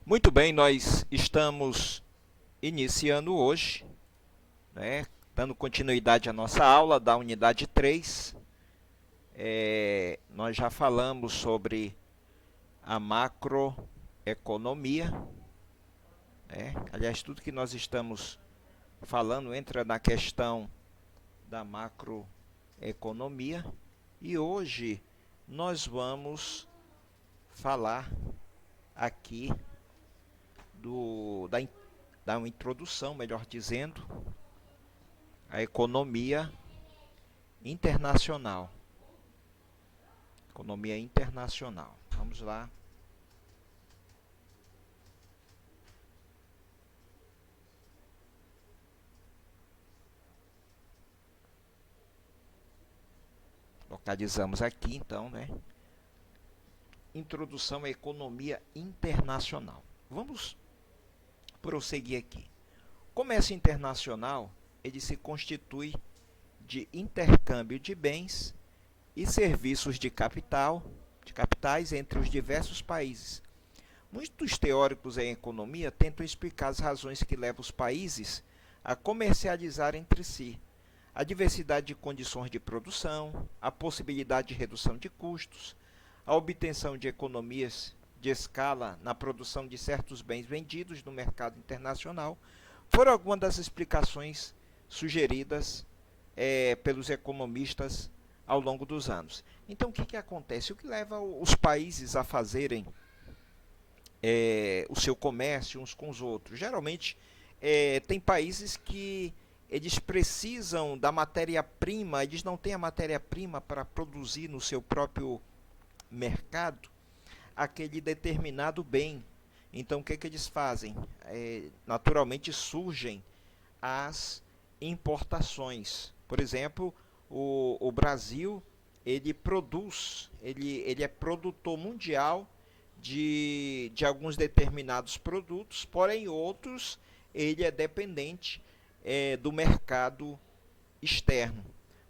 Muito bem, nós estamos iniciando hoje, dando continuidade à nossa aula da unidade 3. Nós já falamos sobre a macroeconomia. Aliás, tudo que nós estamos falando entra na questão da macroeconomia. E hoje nós vamos falar aqui da uma introdução, melhor dizendo, à economia internacional. Economia internacional. Vamos lá. Localizamos aqui, então, Introdução à economia internacional. Vamos prosseguir aqui. O comércio internacional, ele se constitui de intercâmbio de bens e serviços de capitais entre os diversos países. Muitos teóricos em economia tentam explicar as razões que levam os países a comercializar entre si. A diversidade de condições de produção, a possibilidade de redução de custos, a obtenção de economias de escala na produção de certos bens vendidos no mercado internacional, foram algumas das explicações sugeridas pelos economistas ao longo dos anos. Então, o que acontece? O que leva os países a fazerem o seu comércio uns com os outros? Geralmente, tem países que eles precisam da matéria-prima, eles não têm a matéria-prima para produzir no seu próprio mercado aquele determinado bem. Então, o que eles fazem? Naturalmente surgem as importações. Por exemplo, o Brasil, ele produz, ele é produtor mundial de alguns determinados produtos, porém outros ele é dependente do mercado externo.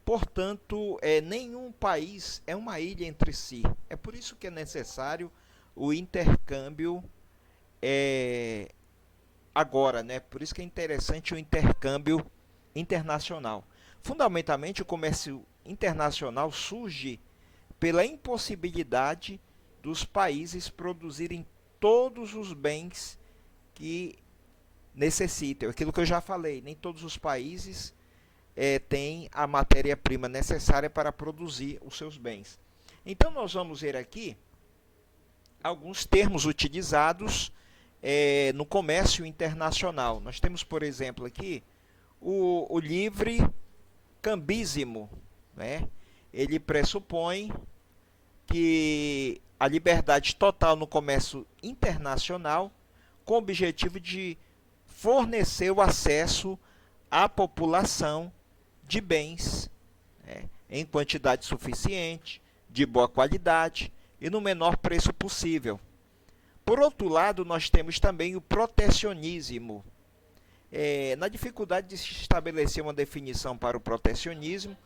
Portanto, nenhum país é uma ilha entre si. É por isso que é necessário o intercâmbio agora, Por isso que é interessante o intercâmbio internacional. Fundamentalmente, o comércio internacional surge pela impossibilidade dos países produzirem todos os bens que necessitam. Aquilo que eu já falei, nem todos os países têm a matéria-prima necessária para produzir os seus bens. Então, nós vamos ver aqui alguns termos utilizados no comércio internacional. Nós temos, por exemplo, aqui o livre cambismo. Ele pressupõe que a liberdade total no comércio internacional com o objetivo de fornecer o acesso à população de bens em quantidade suficiente, de boa qualidade e no menor preço possível. Por outro lado, nós temos também o protecionismo. Na dificuldade de se estabelecer uma definição para o protecionismo,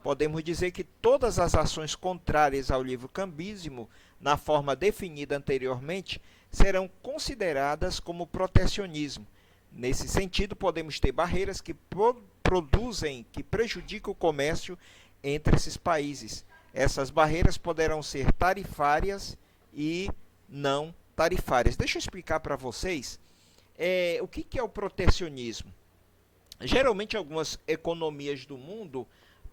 podemos dizer que todas as ações contrárias ao livre cambismo, na forma definida anteriormente, serão consideradas como protecionismo. Nesse sentido, podemos ter barreiras que que prejudicam o comércio entre esses países. Essas barreiras poderão ser tarifárias e não tarifárias. Deixa eu explicar para vocês o que é o protecionismo. Geralmente, algumas economias do mundo,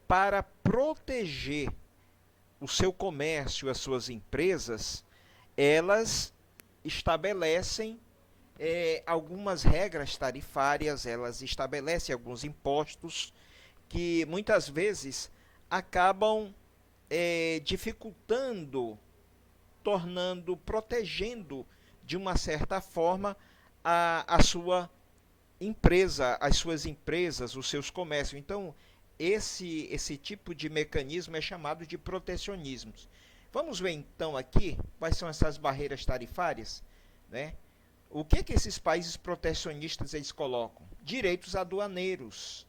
para proteger o seu comércio, as suas empresas, elas estabelecem algumas regras tarifárias, elas estabelecem alguns impostos que muitas vezes acabam dificultando, protegendo de uma certa forma a sua empresa, as suas empresas, os seus comércios. Então, esse tipo de mecanismo é chamado de protecionismo. Vamos ver então aqui quais são essas barreiras tarifárias, O que esses países protecionistas eles colocam? Direitos aduaneiros,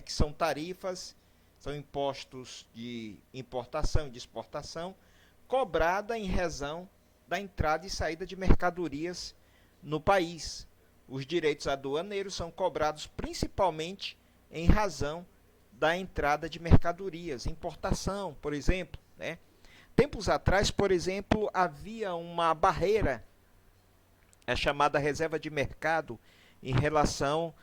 que são tarifas, são impostos de importação e de exportação, cobrada em razão da entrada e saída de mercadorias no país. Os direitos aduaneiros são cobrados principalmente em razão da entrada de mercadorias, importação, por exemplo, né? Tempos atrás, por exemplo, havia uma barreira, a chamada reserva de mercado, em relação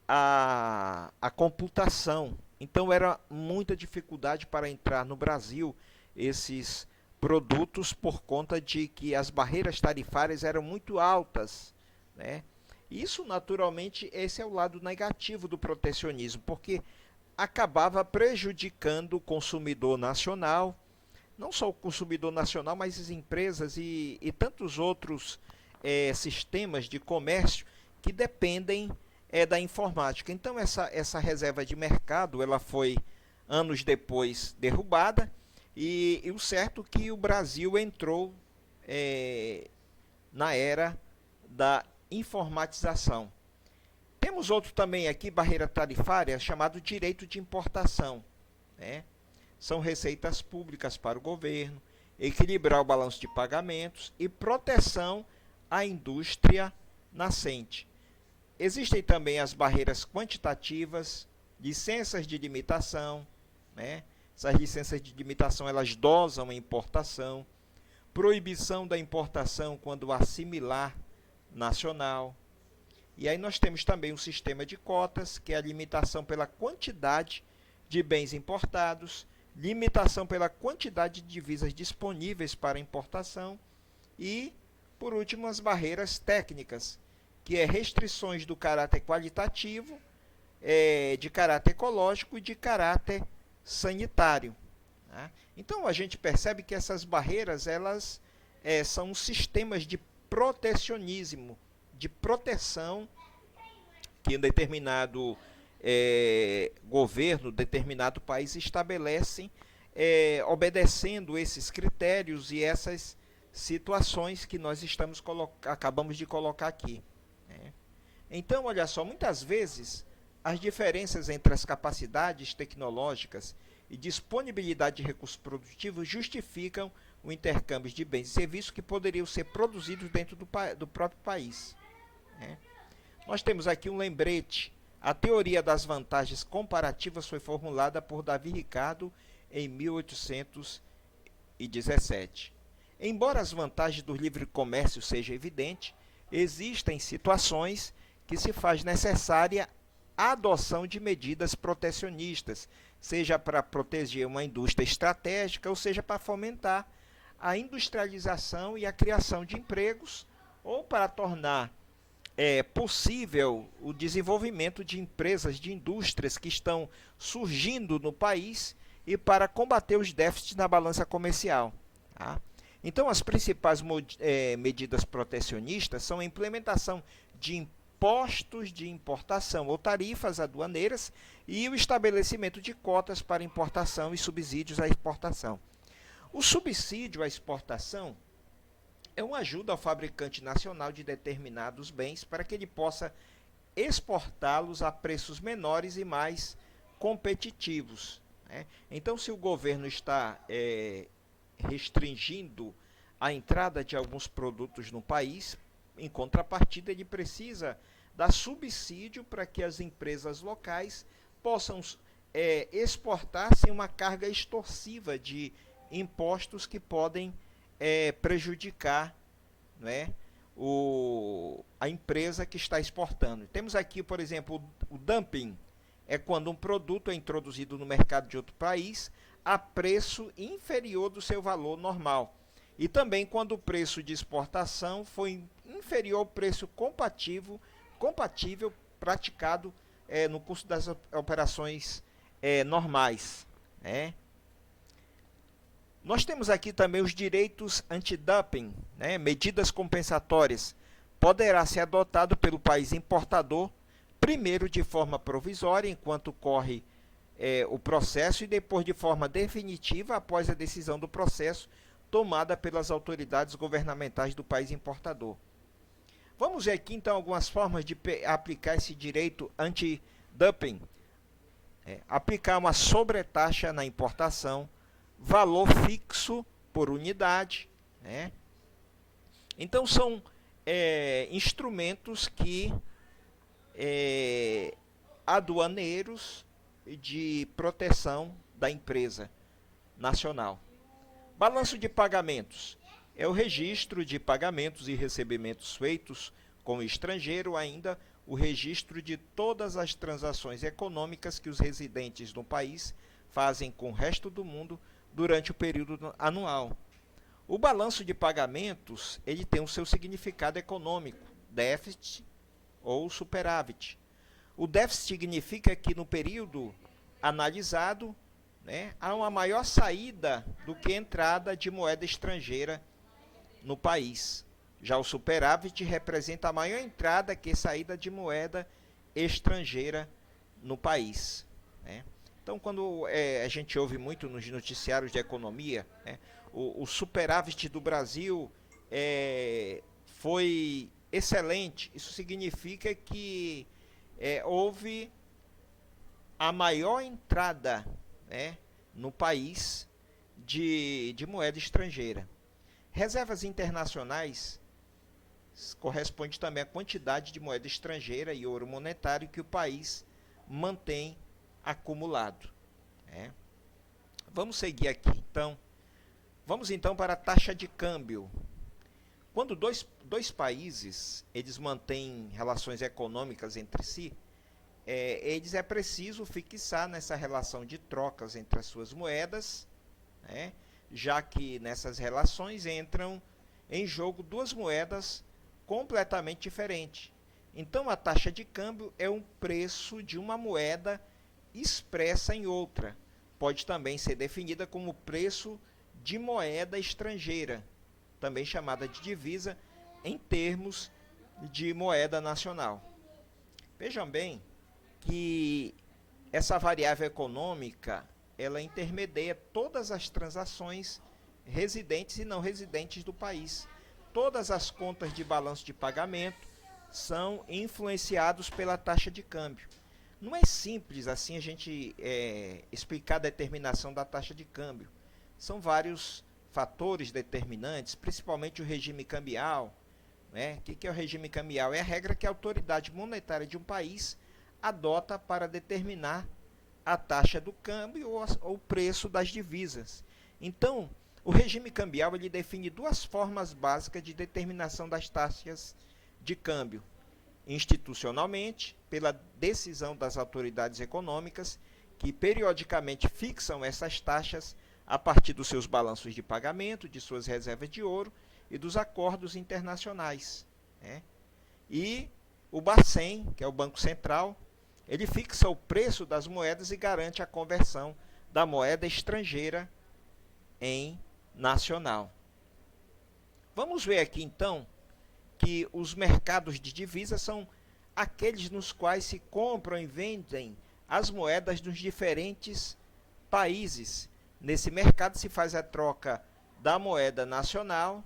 à computação. Então era muita dificuldade para entrar no Brasil esses produtos por conta de que as barreiras tarifárias eram muito altas, né? Isso, naturalmente, esse é o lado negativo do protecionismo, porque acabava prejudicando o consumidor nacional, não só o consumidor nacional, mas as empresas e tantos outros sistemas de comércio que dependem da informática. Então essa reserva de mercado ela foi anos depois derrubada e o certo é que o Brasil entrou na era da informatização. Temos outro também aqui, barreira tarifária, chamado direito de importação, né? São receitas públicas para o governo, equilibrar o balanço de pagamentos e proteção à indústria nascente. Existem também as barreiras quantitativas, licenças de limitação, né? Essas licenças de limitação elas dosam a importação, proibição da importação quando assimilar nacional. E aí nós temos também um sistema de cotas, que é a limitação pela quantidade de bens importados, limitação pela quantidade de divisas disponíveis para importação e, por último, as barreiras técnicas, que é restrições do caráter qualitativo, de caráter ecológico e de caráter sanitário, né? Então a gente percebe que essas barreiras elas são sistemas de protecionismo, de proteção que um determinado governo, determinado país estabelece, obedecendo esses critérios e essas situações que nós acabamos de colocar aqui, né? Então, olha só, muitas vezes as diferenças entre as capacidades tecnológicas e disponibilidade de recursos produtivos justificam o intercâmbio de bens e serviços que poderiam ser produzidos dentro do próprio país, né? Nós temos aqui um lembrete. A teoria das vantagens comparativas foi formulada por Davi Ricardo em 1817. Embora as vantagens do livre comércio sejam evidentes, existem situações que se faz necessária a adoção de medidas protecionistas, seja para proteger uma indústria estratégica, ou seja para fomentar a industrialização e a criação de empregos, ou para tornar possível o desenvolvimento de empresas, de indústrias que estão surgindo no país e para combater os déficits na balança comercial, tá? Então, as principais medidas protecionistas são a implementação de impostos de importação ou tarifas aduaneiras e o estabelecimento de cotas para importação e subsídios à exportação. O subsídio à exportação é uma ajuda ao fabricante nacional de determinados bens para que ele possa exportá-los a preços menores e mais competitivos, né? Então, se o governo está restringindo a entrada de alguns produtos no país, em contrapartida, ele precisa dar subsídio para que as empresas locais possam exportar sem uma carga extorsiva de impostos que podem prejudicar, né, a empresa que está exportando. Temos aqui, por exemplo, o dumping, é quando um produto é introduzido no mercado de outro país a preço inferior do seu valor normal. E também quando o preço de exportação foi inferior ao preço compatível praticado no curso das operações normais, né? Nós temos aqui também os direitos antidumping, né? Medidas compensatórias. Poderá ser adotado pelo país importador, primeiro de forma provisória, enquanto corre o processo, e depois de forma definitiva, após a decisão do processo, tomada pelas autoridades governamentais do país importador. Vamos ver aqui, então, algumas formas de aplicar esse direito anti-dumping. Aplicar uma sobretaxa na importação, valor fixo por unidade, né? Então, são instrumentos que aduaneiros de proteção da empresa nacional. Balanço de pagamentos é o registro de pagamentos e recebimentos feitos com o estrangeiro, ainda o registro de todas as transações econômicas que os residentes no país fazem com o resto do mundo durante o período anual. O balanço de pagamentos ele tem o seu significado econômico, déficit ou superávit. O déficit significa que no período analisado, há uma maior saída do que entrada de moeda estrangeira no país. Já o superávit representa a maior entrada que saída de moeda estrangeira no país. Então, quando a gente ouve muito nos noticiários de economia, o superávit do Brasil foi excelente, isso significa que houve a maior entrada no país de moeda estrangeira. Reservas internacionais corresponde também à quantidade de moeda estrangeira e ouro monetário que o país mantém acumulado. Vamos seguir aqui. Então, vamos então para a taxa de câmbio. Quando dois países eles mantêm relações econômicas entre si, é preciso fixar nessa relação de trocas entre as suas moedas, já que nessas relações entram em jogo duas moedas completamente diferentes. Então, a taxa de câmbio é um preço de uma moeda expressa em outra. Pode também ser definida como preço de moeda estrangeira, também chamada de divisa, em termos de moeda nacional. Vejam bem que essa variável econômica ela intermedia todas as transações residentes e não residentes do país. Todas as contas de balanço de pagamento são influenciados pela taxa de câmbio. Não é simples assim a gente explicar a determinação da taxa de câmbio. São vários fatores determinantes, principalmente o regime cambial. O que é o regime cambial? É a regra que a autoridade monetária de um país adota para determinar a taxa do câmbio ou o preço das divisas. Então, o regime cambial ele define duas formas básicas de determinação das taxas de câmbio. Institucionalmente, pela decisão das autoridades econômicas, que periodicamente fixam essas taxas a partir dos seus balanços de pagamento, de suas reservas de ouro e dos acordos internacionais. E o Bacen, que é o Banco Central, ele fixa o preço das moedas e garante a conversão da moeda estrangeira em nacional. Vamos ver aqui então que os mercados de divisas são aqueles nos quais se compram e vendem as moedas dos diferentes países. Nesse mercado se faz a troca da moeda nacional,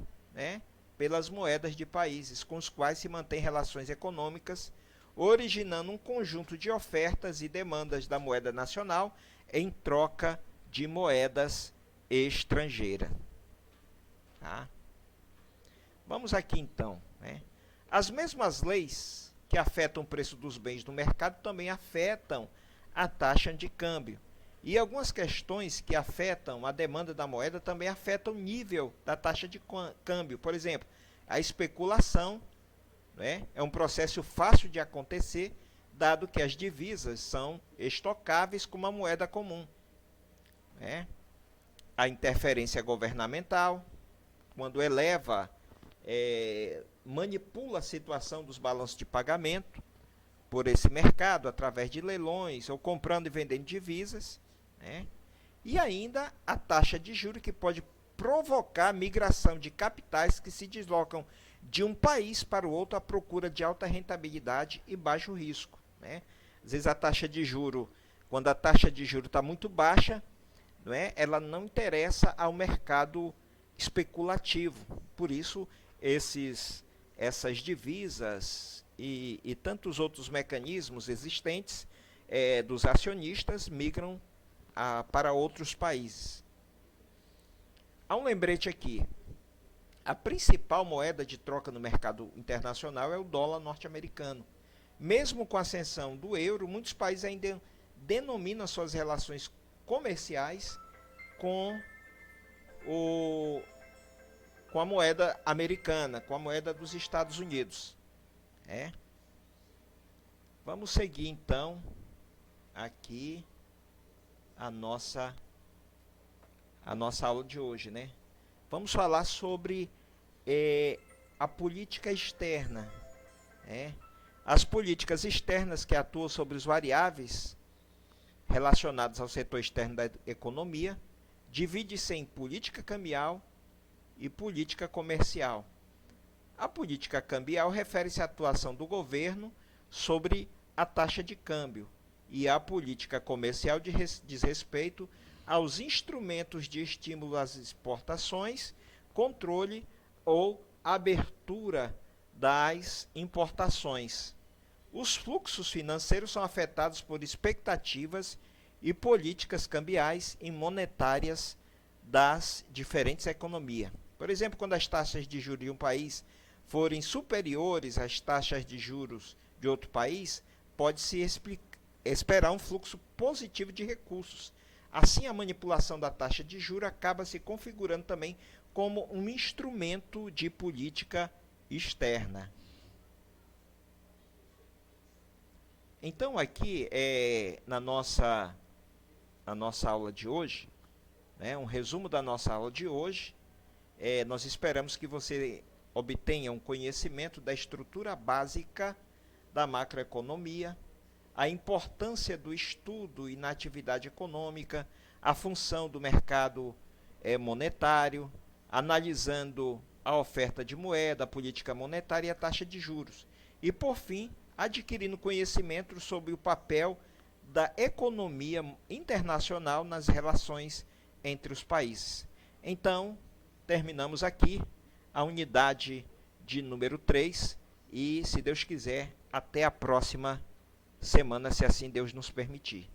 pelas moedas de países com os quais se mantém relações econômicas, originando um conjunto de ofertas e demandas da moeda nacional em troca de moedas estrangeiras. Vamos aqui então. As mesmas leis que afetam o preço dos bens no mercado também afetam a taxa de câmbio. E algumas questões que afetam a demanda da moeda também afetam o nível da taxa de câmbio. Por exemplo, a especulação é um processo fácil de acontecer, dado que as divisas são estocáveis com uma moeda comum. A interferência governamental, quando manipula a situação dos balanços de pagamento por esse mercado, através de leilões, ou comprando e vendendo divisas. E ainda a taxa de juros, que pode provocar migração de capitais que se deslocam de um país para o outro à procura de alta rentabilidade e baixo risco. Às vezes a taxa de juro, quando a taxa de juro está muito baixa, ela não interessa ao mercado especulativo. Por isso, essas divisas e tantos outros mecanismos existentes dos acionistas migram para outros países. Há um lembrete aqui. a principal moeda de troca no mercado internacional é o dólar norte-americano. Mesmo com a ascensão do euro, muitos países ainda denominam suas relações comerciais com, o, com a moeda americana, com a moeda dos Estados Unidos. Vamos seguir então aqui a nossa aula de hoje, né? Vamos falar sobre a política externa. As políticas externas que atuam sobre os variáveis relacionados ao setor externo da economia divide-se em política cambial e política comercial. A política cambial refere-se à atuação do governo sobre a taxa de câmbio, e a política comercial diz respeito aos instrumentos de estímulo às exportações, controle ou abertura das importações. Os fluxos financeiros são afetados por expectativas e políticas cambiais e monetárias das diferentes economias. Por exemplo, quando as taxas de juros de um país forem superiores às taxas de juros de outro país, pode-se esperar um fluxo positivo de recursos. Assim, a manipulação da taxa de juros acaba se configurando também como um instrumento de política externa. Então, aqui, na nossa aula de hoje, um resumo da nossa aula de hoje, nós esperamos que você obtenha um conhecimento da estrutura básica da macroeconomia, a importância do estudo e na atividade econômica, a função do mercado monetário, analisando a oferta de moeda, a política monetária e a taxa de juros. E, por fim, adquirindo conhecimento sobre o papel da economia internacional nas relações entre os países. Então, terminamos aqui a unidade de número 3 e, se Deus quiser, até a próxima semana, se assim Deus nos permitir.